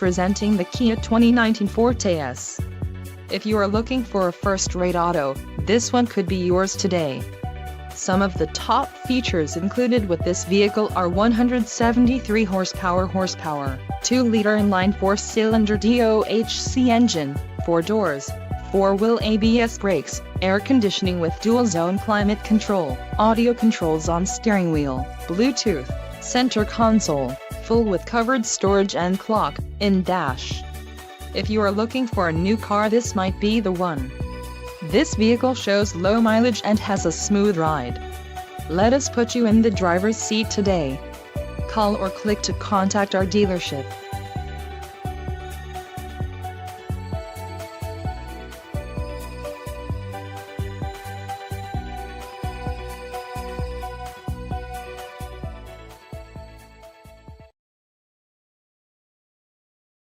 Presenting the Kia 2019 Forte S. If you are looking for a first-rate auto, this one could be yours today. Some of the top features included with this vehicle are 173 horsepower, 2-liter inline 4-cylinder DOHC engine, 4 doors, 4-wheel ABS brakes, air conditioning with dual-zone climate control, audio controls on steering wheel, Bluetooth, center console, full with covered storage and clock-in dash. If you are looking for a new car, this might be the one. This vehicle shows low mileage and has a smooth ride. Let us put you in the driver's seat today. Call or click to contact our dealership.